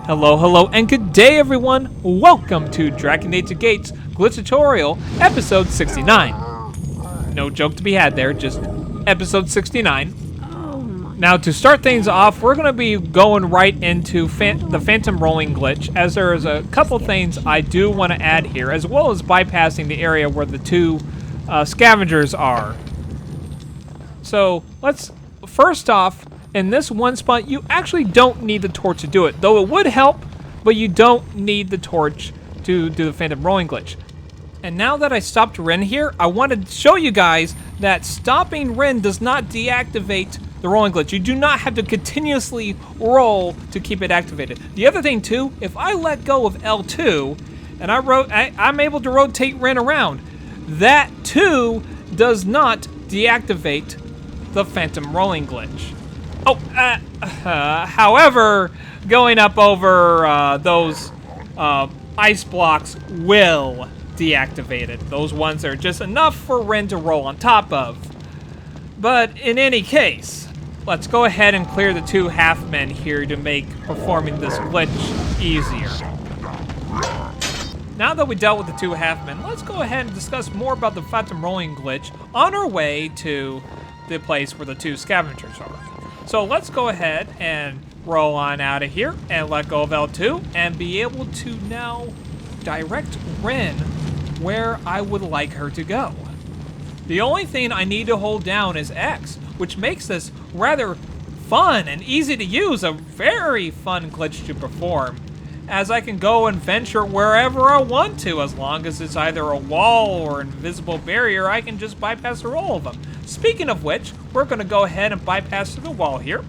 Hello, hello, and good day, everyone! Welcome to Drakan Gates Glitch Tutorial, episode 69. No joke to be had there, just episode 69. Now, to start things off, we're going to be going right into the Phantom Rolling glitch, as there is a couple things I do want to add here, as well as bypassing the area where the two scavengers are. So, let's, first off, in this one spot, you actually don't need the torch to do it, though it would help, but you don't need the torch to do the Phantom Rolling glitch. And now that I stopped Rynn here, I wanted to show you guys that stopping Rynn does not deactivate the rolling glitch. You do not have to continuously roll to keep it activated. The other thing too, if I let go of L2 and I'm able to rotate Rynn around, that too does not deactivate the Phantom Rolling glitch. However, going up over those ice blocks will deactivate it. Those ones are just enough for Rynn to roll on top of. But in any case, let's go ahead and clear the two half-men here to make performing this glitch easier. Now that we dealt with the two half-men, let's go ahead and discuss more about the Phantom Rolling glitch on our way to the place where the two scavengers are. So let's go ahead and roll on out of here and let go of L2 and be able to now direct Rynn where I would like her to go. The only thing I need to hold down is X, which makes this rather fun and easy to use, a very fun glitch to perform, as I can go and venture wherever I want to. As long as it's either a wall or an invisible barrier, I can just bypass through all of them. Speaking of which, we're going to go ahead and bypass through the wall here.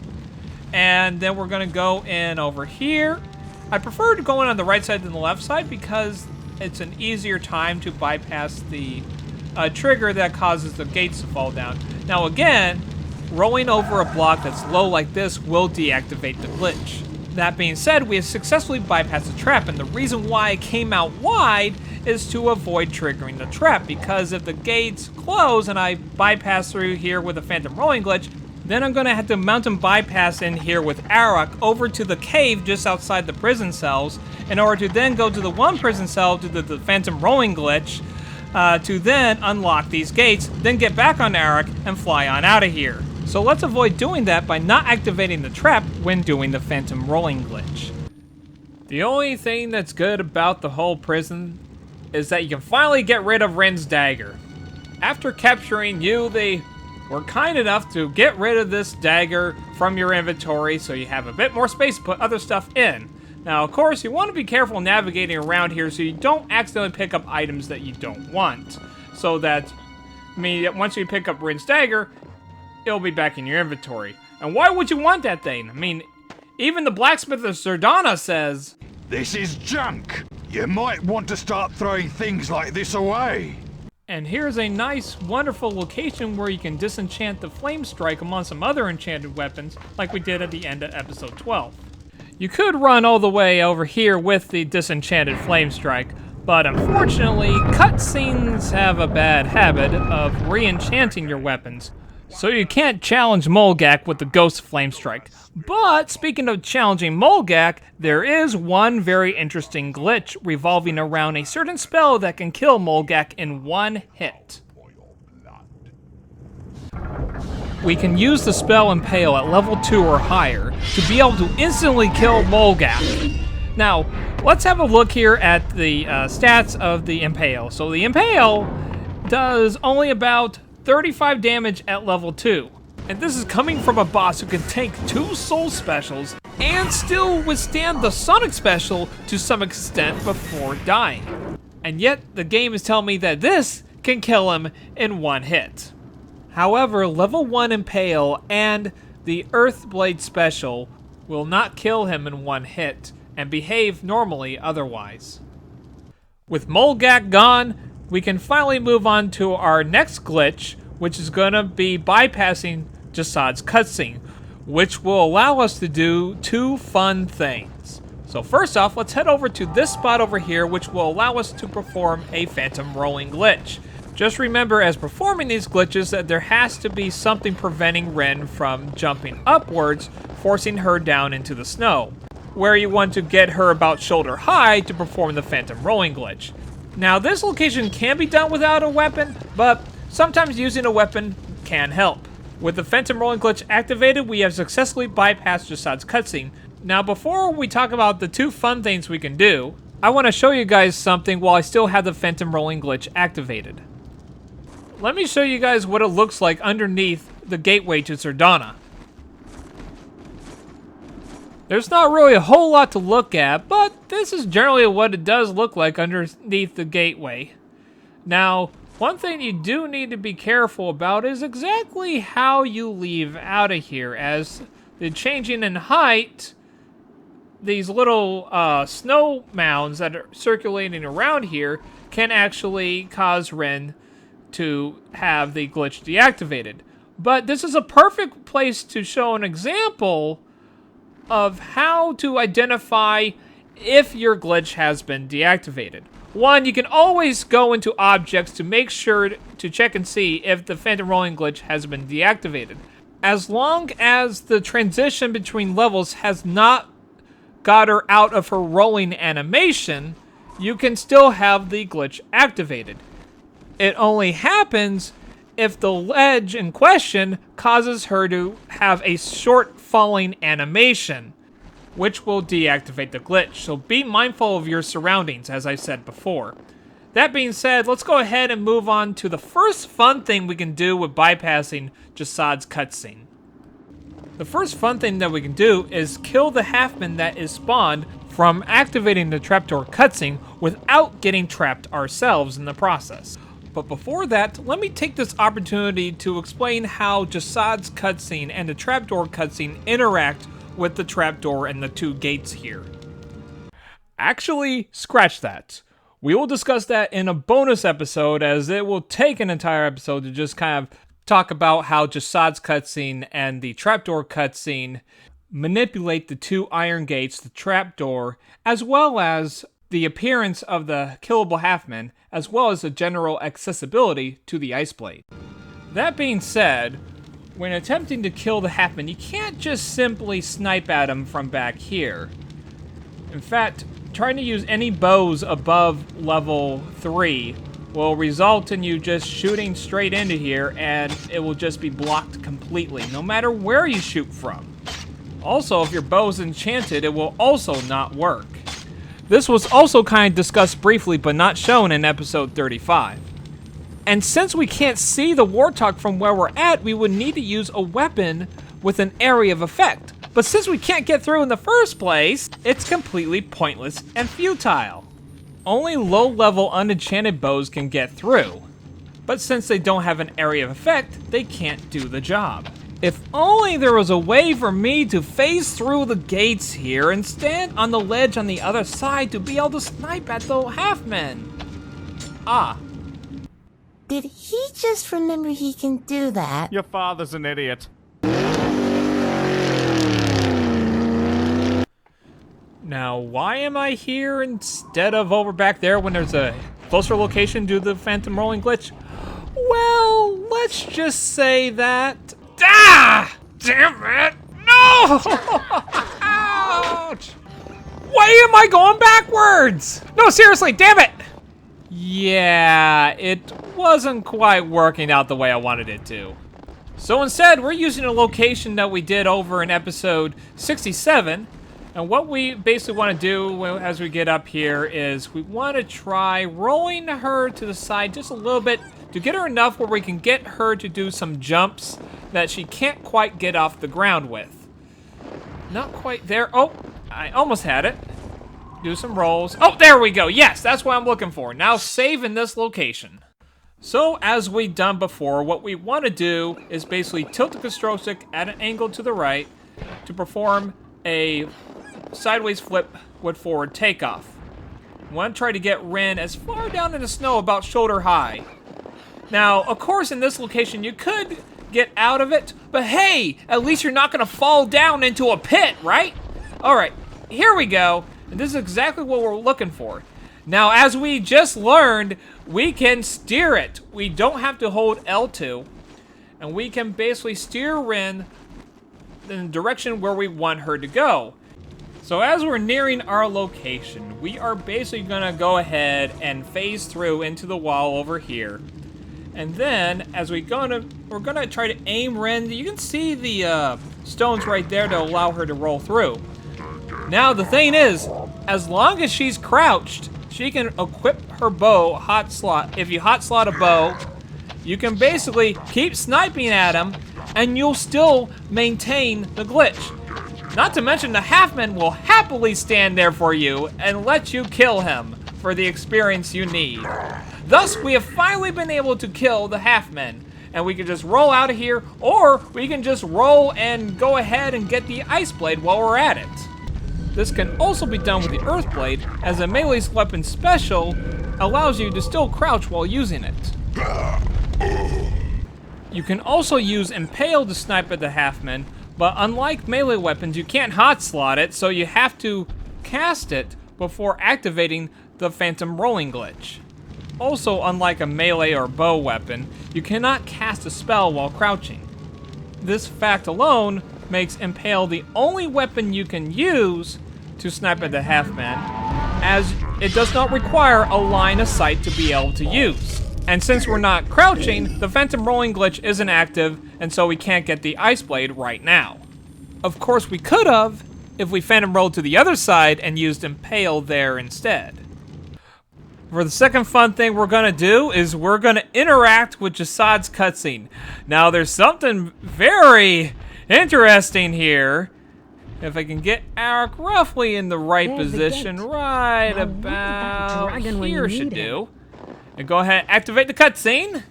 And then we're going to go in over here. I prefer to go in on the right side than the left side because it's an easier time to bypass the trigger that causes the gates to fall down. Now again, rolling over a block that's low like this will deactivate the glitch. That being said, we have successfully bypassed the trap, and the reason why it came out wide is to avoid triggering the trap, because if the gates close and I bypass through here with a Phantom Rolling glitch, then I'm going to have to mountain bypass in here with Arak over to the cave just outside the prison cells in order to then go to the one prison cell to the Phantom Rolling glitch to then unlock these gates, then get back on Arak and fly on out of here. So let's avoid doing that by not activating the trap when doing the Phantom Rolling glitch. The only thing that's good about the whole prison is that you can finally get rid of Rynn's dagger. After capturing you, they were kind enough to get rid of this dagger from your inventory so you have a bit more space to put other stuff in. Now, of course, you want to be careful navigating around here so you don't accidentally pick up items that you don't want. So that, once you pick up Rynn's dagger, it'll be back in your inventory. And why would you want that thing? Even the blacksmith of Surdana says, "This is junk. You might want to start throwing things like this away." And here's a nice, wonderful location where you can disenchant the flame strike among some other enchanted weapons, like we did at the end of episode 12. You could run all the way over here with the disenchanted flame strike, but unfortunately, cutscenes have a bad habit of re-enchanting your weapons. So you can't challenge Maulgak with the Ghost Flame Strike. But speaking of challenging Maulgak, there is one very interesting glitch revolving around a certain spell that can kill Maulgak in one hit. We can use the spell Impale at level 2 or higher to be able to instantly kill Maulgak. Now, let's have a look here at the stats of the Impale. So the Impale does only about 35 damage at level 2. And this is coming from a boss who can tank 2 soul specials and still withstand the Sonic special to some extent before dying. And yet, the game is telling me that this can kill him in one hit. However, level 1 Impale and the Earthblade special will not kill him in one hit and behave normally otherwise. With Maulgak gone, we can finally move on to our next glitch, which is going to be bypassing Jasaad's cutscene, which will allow us to do two fun things. So first off, let's head over to this spot over here, which will allow us to perform a Phantom Rolling glitch. Just remember, as performing these glitches, that there has to be something preventing Rynn from jumping upwards, forcing her down into the snow. where you want to get her about shoulder high to perform the phantom rolling glitch. Now, this location can be done without a weapon, but sometimes using a weapon can help. With the phantom rolling glitch activated, we have successfully bypassed Jasaad's cutscene. Now, before we talk about the 2 fun things we can do, I want to show you guys something while I still have the phantom rolling glitch activated. Let me show you guys what it looks like underneath the gateway to Surdana. There's not really a whole lot to look at, but this is generally what it does look like underneath the gateway. Now, one thing you do need to be careful about is exactly how you leave out of here, as the changing in height, these little snow mounds that are circulating around here can actually cause Rynn to have the glitch deactivated. But this is a perfect place to show an example of how to identify if your glitch has been deactivated. One, you can always go into objects to make sure to check and see if the phantom rolling glitch has been deactivated. As long as the transition between levels has not got her out of her rolling animation, you can still have the glitch activated. It only happens if the ledge in question causes her to have a short falling animation, which will deactivate the glitch. So be mindful of your surroundings, as I said before. That being said, let's go ahead and move on to the first fun thing we can do with bypassing Jasaad's cutscene. The first fun thing that we can do is kill the halfman that is spawned from activating the trapdoor cutscene without getting trapped ourselves in the process. But before that, let me take this opportunity to explain how Jasaad's cutscene and the trapdoor cutscene interact with the trapdoor and the 2 gates here. Actually, scratch that. We will discuss that in a bonus episode, as it will take an entire episode to just kind of talk about how Jasaad's cutscene and the trapdoor cutscene manipulate the 2 iron gates, the trapdoor, as well as the appearance of the killable halfman, as well as the general accessibility to the ice blade. That being said, when attempting to kill the halfman, you can't just simply snipe at him from back here. In fact, trying to use any bows above level 3 will result in you just shooting straight into here, and it will just be blocked completely, no matter where you shoot from. Also, if your bow is enchanted, it will also not work. This was also kind of discussed briefly, but not shown in episode 35. And since we can't see the warthog from where we're at, we would need to use a weapon with an area of effect. But since we can't get through in the first place, it's completely pointless and futile. Only low-level unenchanted bows can get through. But since they don't have an area of effect, they can't do the job. If only there was a way for me to phase through the gates here and stand on the ledge on the other side to be able to snipe at the halfmen. Ah. Did he just remember he can do that? Your father's an idiot. Now, why am I here instead of over back there when there's a closer location due to the phantom rolling glitch? Well, let's just say that... Ah! Damn it! No! Ouch! Why am I going backwards? No, seriously, damn it! Yeah, it wasn't quite working out the way I wanted it to. So instead, we're using a location that we did over in episode 67. And what we basically want to do as we get up here is we want to try rolling her to the side just a little bit to get her enough where we can get her to do some jumps that she can't quite get off the ground with. Not quite there. Oh, I almost had it. Do some rolls. Oh, there we go. Yes, that's what I'm looking for. Now save in this location. So as we've done before, what we want to do is basically tilt the control stick at an angle to the right to perform a sideways flip with forward takeoff. We want to try to get Rynn as far down in the snow about shoulder high. Now, of course, in this location, you could get out of it, but hey, at least you're not going to fall down into a pit, right? All right, here we go, and this is exactly what we're looking for. Now, as we just learned, we can steer it. We don't have to hold L2, and we can basically steer Rynn in the direction where we want her to go. So as we're nearing our location, we are basically gonna go ahead and phase through into the wall over here. And then, as we're gonna try to aim Rynn. You can see the stones right there to allow her to roll through. Now the thing is, as long as she's crouched, she can equip her bow hot slot. If you hot slot a bow, you can basically keep sniping at him, and you'll still maintain the glitch. Not to mention the halfman will happily stand there for you and let you kill him for the experience you need. Thus, we have finally been able to kill the halfmen, and we can just roll out of here, or we can just roll and go ahead and get the ice blade while we're at it. This can also be done with the earth blade, as a melee weapon special allows you to still crouch while using it. You can also use impale to snipe at the halfmen, but unlike melee weapons, you can't hot slot it, so you have to cast it before activating the phantom rolling glitch. Also, unlike a melee or bow weapon, you cannot cast a spell while crouching. This fact alone makes impale the only weapon you can use to snipe at the halfman, as it does not require a line of sight to be able to use. And since we're not crouching, the phantom rolling glitch isn't active, and so we can't get the ice blade right now. Of course we could have, if we phantom rolled to the other side and used impale there instead. For the second fun thing we're gonna do is we're gonna interact with Jasaad's cutscene. Now there's something very interesting here. If I can get Arik roughly in the right position, right about here should do. And go ahead and activate the cutscene.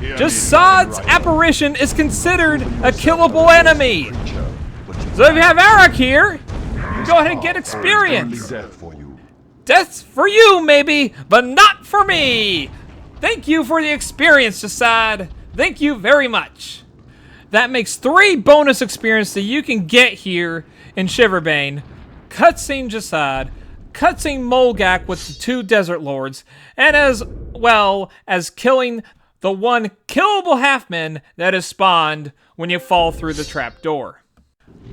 Jasaad's apparition is considered a killable enemy. So if you have Arik here, go ahead and get experience. Death for you, maybe, but not for me. Thank you for the experience, Jasaad. Thank you very much. That makes 3 bonus experience that you can get here in Shiverbane. Cutscene Jasaad, Cutscene Maulgak with the 2 Desert Lords, and as well as killing the 1 killable halfman that is spawned when you fall through the trapdoor.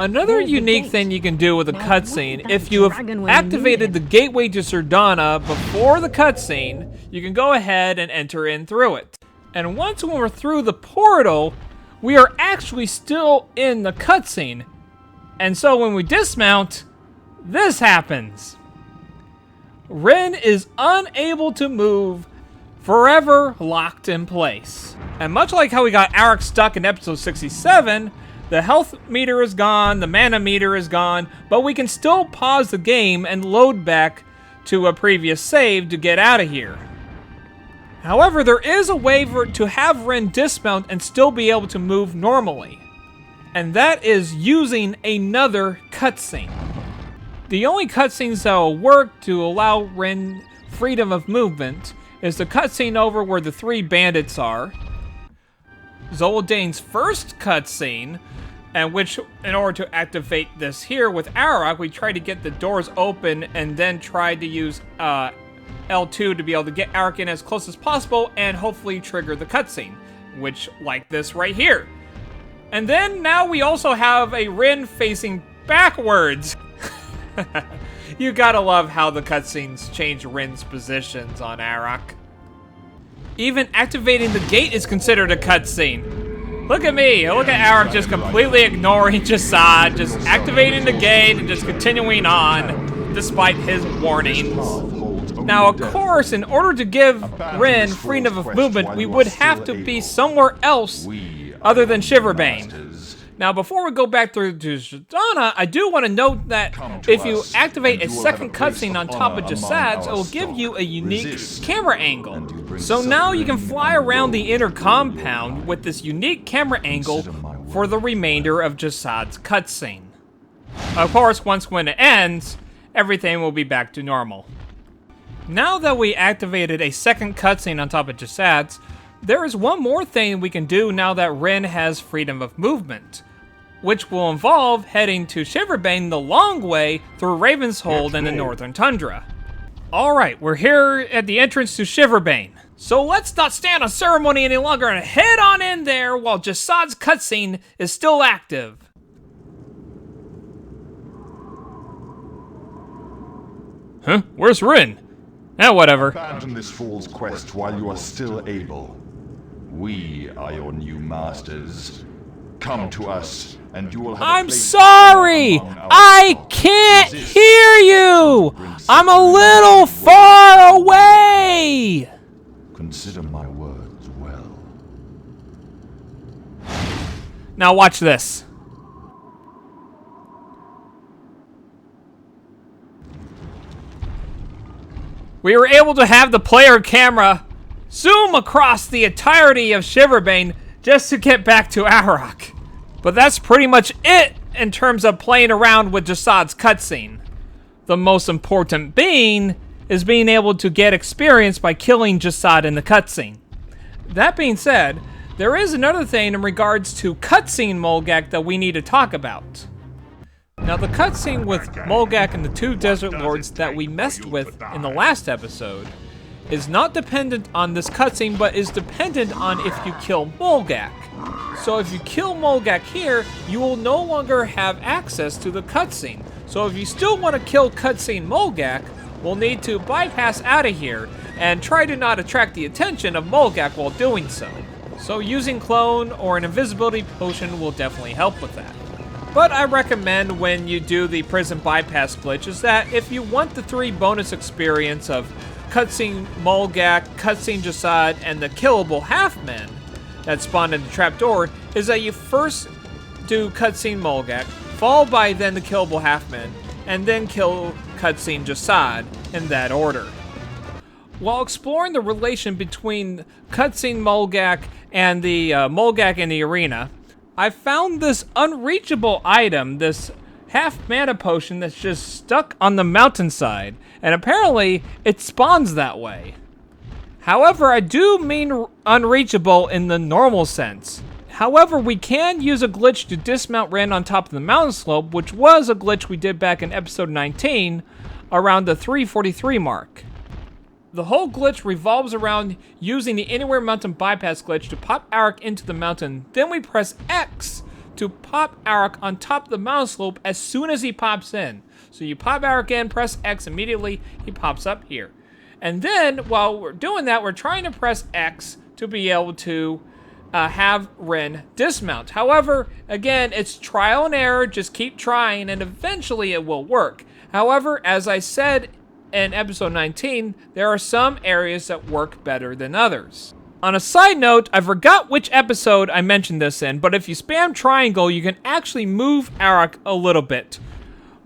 Another unique thing you can do with a cutscene, if you have activated the gateway to Surdana before the cutscene, you can go ahead and enter in through it. And once when we're through the portal, we are actually still in the cutscene. And so when we dismount, this happens. Rynn is unable to move, forever locked in place. And much like how we got Arik stuck in episode 67, the health meter is gone, the mana meter is gone, but we can still pause the game and load back to a previous save to get out of here. However, there is a way to have Rynn dismount and still be able to move normally. And that is using another cutscene. The only cutscenes that will work to allow Rynn freedom of movement is the cutscene over where the 3 bandits are, Zoldane's first cutscene, and which, in order to activate this here with Arik, we tried to get the doors open and then tried to use L2 to be able to get Arik in as close as possible and hopefully trigger the cutscene, which, like this right here. And then now we also have a Rynn facing backwards. You gotta love how the cutscenes change Rynn's positions on Arik. Even activating the gate is considered a cutscene. Look at me, look at Arik just completely ignoring Jasaad, just activating the gate and just continuing on, despite his warnings. Now, of course, in order to give Rynn freedom of movement, we would have to be somewhere else other than Shiverbane. Now, before we go back through to Surdana, I do want to note that if you activate a second cutscene on top of Jasaad's, it will give you a unique camera angle. So now you can fly around the inner compound with this unique camera angle for the remainder of Jasaad's cutscene. Of course, once when it ends, everything will be back to normal. Now that we activated a second cutscene on top of Jasaad's, there is one more thing we can do now that Rynn has freedom of movement, which will involve heading to Shiverbane the long way through Ravenshold and the Northern Tundra. Alright, we're here at the entrance to Shiverbane. So let's not stand on ceremony any longer and head on in there while Jasaad's cutscene is still active. Huh? Where's Rynn? Whatever. Abandon this fool's quest while you are still able. We are your new masters. Come to us, and you will have I'm sorry! I can't hear you! I'm a little far away! Consider my words well. Now watch this. We were able to have the player camera zoom across the entirety of Shiverbane just to get back to Arok. But that's pretty much it in terms of playing around with Jasaad's cutscene. The most important being is being able to get experience by killing Jasaad in the cutscene. That being said, there is another thing in regards to cutscene Maulgak that we need to talk about. Now the cutscene with Maulgak and the two Desert Lords that we messed with in the last episode is not dependent on this cutscene, but is dependent on if you kill Maulgak. So if you kill Maulgak here, you will no longer have access to the cutscene. So if you still want to kill cutscene Maulgak, we'll need to bypass out of here and try to not attract the attention of Maulgak while doing so. So using clone or an invisibility potion will definitely help with that. But I recommend when you do the prison bypass glitch is that if you want the 3 bonus experience of cutscene Maulgak, cutscene Jasaad, and the killable half-men that spawned in the trapdoor, is that you first do cutscene Maulgak, followed by then the killable half-men, and then kill cutscene Jasaad in that order. While exploring the relation between cutscene Maulgak and the Maulgak in the arena, I found this unreachable item, this half mana potion that's just stuck on the mountainside, and apparently it spawns that way. However, I do mean unreachable in the normal sense. However, we can use a glitch to dismount Rynn on top of the mountain slope, which was a glitch we did back in episode 19, around the 343 mark. The whole glitch revolves around using the Anywhere Mountain Bypass glitch to pop Arok into the mountain, then we press X to pop Arok on top of the mountain slope as soon as he pops in. So you pop Arok in, press X, immediately he pops up here. And then, while we're doing that, we're trying to press X to be able to have Rynn dismount. However, again, it's trial and error, just keep trying and eventually it will work. However, as I said in episode 19, there are some areas that work better than others. On a side note, I forgot which episode I mentioned this in, but if you spam triangle, you can actually move Arok a little bit.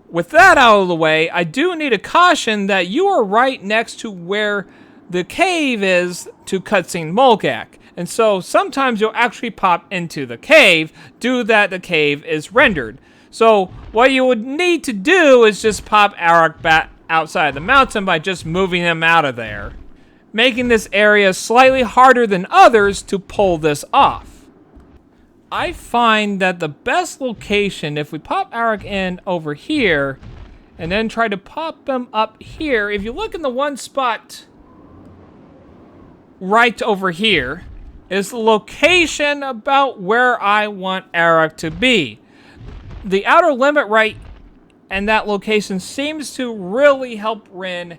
With that out of the way, I do need a caution that you are right next to where the cave is to cutscene Maulgak. And so sometimes you'll actually pop into the cave due that the cave is rendered. So what you would need to do is just pop Arok back outside the mountain by just moving him out of there, making this area slightly harder than others to pull this off. I find that the best location, if we pop Arok in over here, and then try to pop him up here, if you look in the one spot right over here, is the location about where I want Arok to be. The outer limit right and that location seems to really help Rynn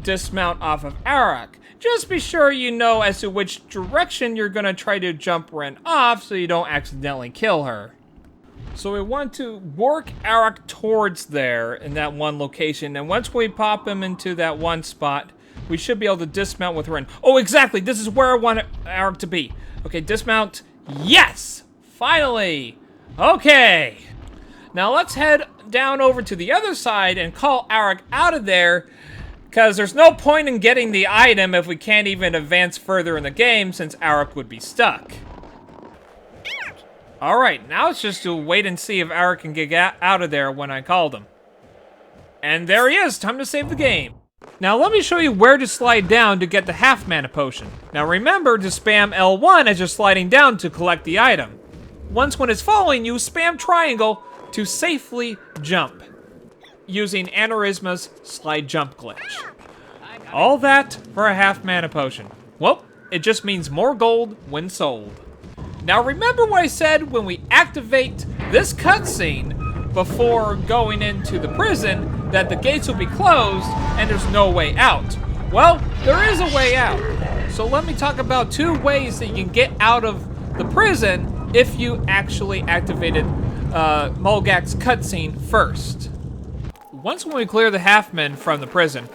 dismount off of Arok. Just be sure you know as to which direction you're going to try to jump Rynn off so you don't accidentally kill her. So we want to work Arok towards there in that one location, and once we pop him into that one spot, we should be able to dismount with Rynn. Oh, exactly! This is where I want Arok to be. Okay, dismount. Yes! Finally! Okay! Now let's head down over to the other side and call Arok out of there, because there's no point in getting the item if we can't even advance further in the game since Arok would be stuck. Alright, now it's just to wait and see if Arok can get out of there when I called him. And there he is! Time to save the game. Now let me show you where to slide down to get the half mana potion. Now remember to spam L1 as you're sliding down to collect the item. Once when it's following you, spam triangle to safely jump, using Aneurysma's slide jump glitch. All that for a half mana potion. Well, it just means more gold when sold. Now remember what I said when we activate this cutscene before going into the prison, that the gates will be closed and there's no way out. Well, there is a way out. So let me talk about 2 ways that you can get out of the prison if you actually activated Maulgak's cutscene first. Once we clear the half-men from the prison,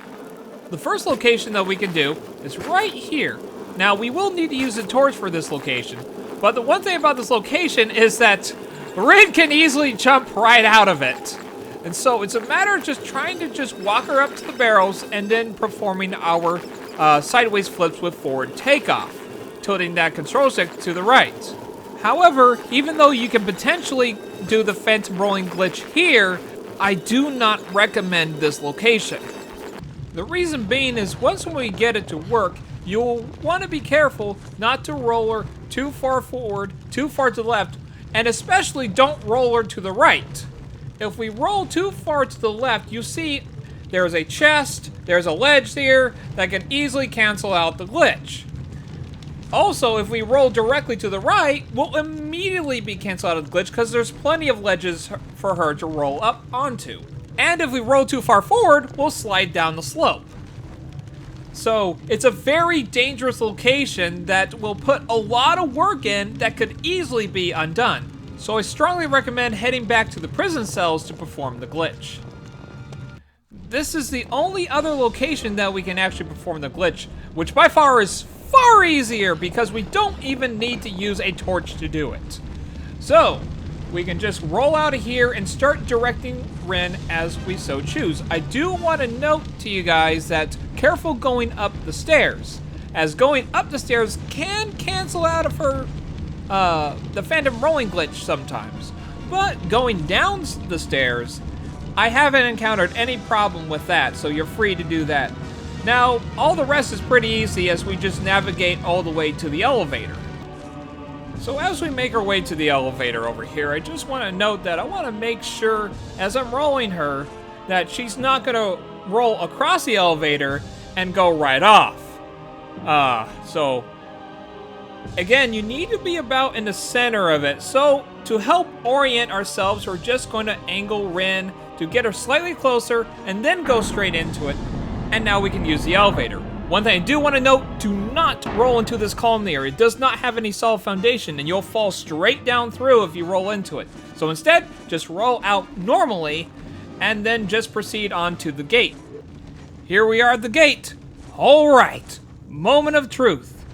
the first location that we can do is right here. Now, we will need to use a torch for this location, but the one thing about this location is that Rynn can easily jump right out of it. And so it's a matter of just trying to just walk her up to the barrels and then performing our sideways flips with forward takeoff, tilting that control stick to the right. However, even though you can potentially do the phantom rolling glitch here, I do not recommend this location. The reason being is once we get it to work, you'll want to be careful not to roll her too far forward, too far to the left, and especially don't roll her to the right. If we roll too far to the left, you see there's a chest, there's a ledge here that can easily cancel out the glitch. Also, if we roll directly to the right, we'll immediately be canceled out of the glitch because there's plenty of ledges for her to roll up onto. And if we roll too far forward, we'll slide down the slope. So it's a very dangerous location that will put a lot of work in that could easily be undone. So I strongly recommend heading back to the prison cells to perform the glitch. This is the only other location that we can actually perform the glitch, which by far is far easier because we don't even need to use a torch to do it. So we can just roll out of here and start directing Rynn as we so choose. I do want to note to you guys that careful going up the stairs, as going up the stairs can cancel out of her the phantom rolling glitch sometimes. But going down the stairs, I haven't encountered any problem with that, so you're free to do that. Now, all the rest is pretty easy as we just navigate all the way to the elevator. So as we make our way to the elevator over here, I just want to note that I want to make sure, as I'm rolling her, that she's not going to roll across the elevator and go right off. So, again, you need to be about in the center of it. So, to help orient ourselves, we're just going to angle Rynn to get her slightly closer and then go straight into it. And now we can use the elevator. One thing I do want to note, do not roll into this column there. It does not have any solid foundation and you'll fall straight down through if you roll into it. So instead, just roll out normally and then just proceed on to the gate. Here we are at the gate. All right, moment of truth.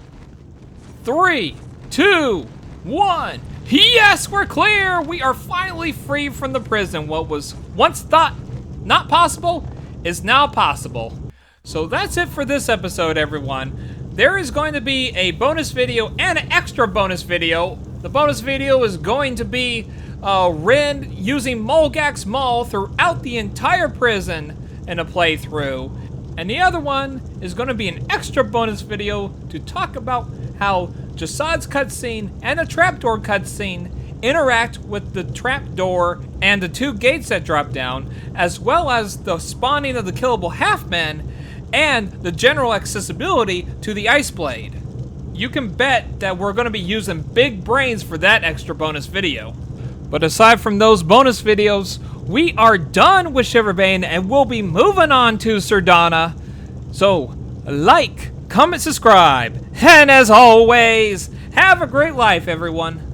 3, 2, 1. Yes, we're clear. We are finally free from the prison. What was once thought not possible is now possible. So that's it for this episode, everyone. There is going to be a bonus video and an extra bonus video. The bonus video is going to be Rynn using Maulgak's Maul throughout the entire prison in a playthrough. And the other one is going to be an extra bonus video to talk about how Jasaad's cutscene and a trapdoor cutscene interact with the trapdoor and the 2 gates that drop down, as well as the spawning of the killable half-men and the general accessibility to the ice blade. You can bet that we're going to be using big brains for that extra bonus video. But aside from those bonus videos, we are done with Shiverbane and we'll be moving on to Surdana. So, like, comment, subscribe, and as always, have a great life, everyone.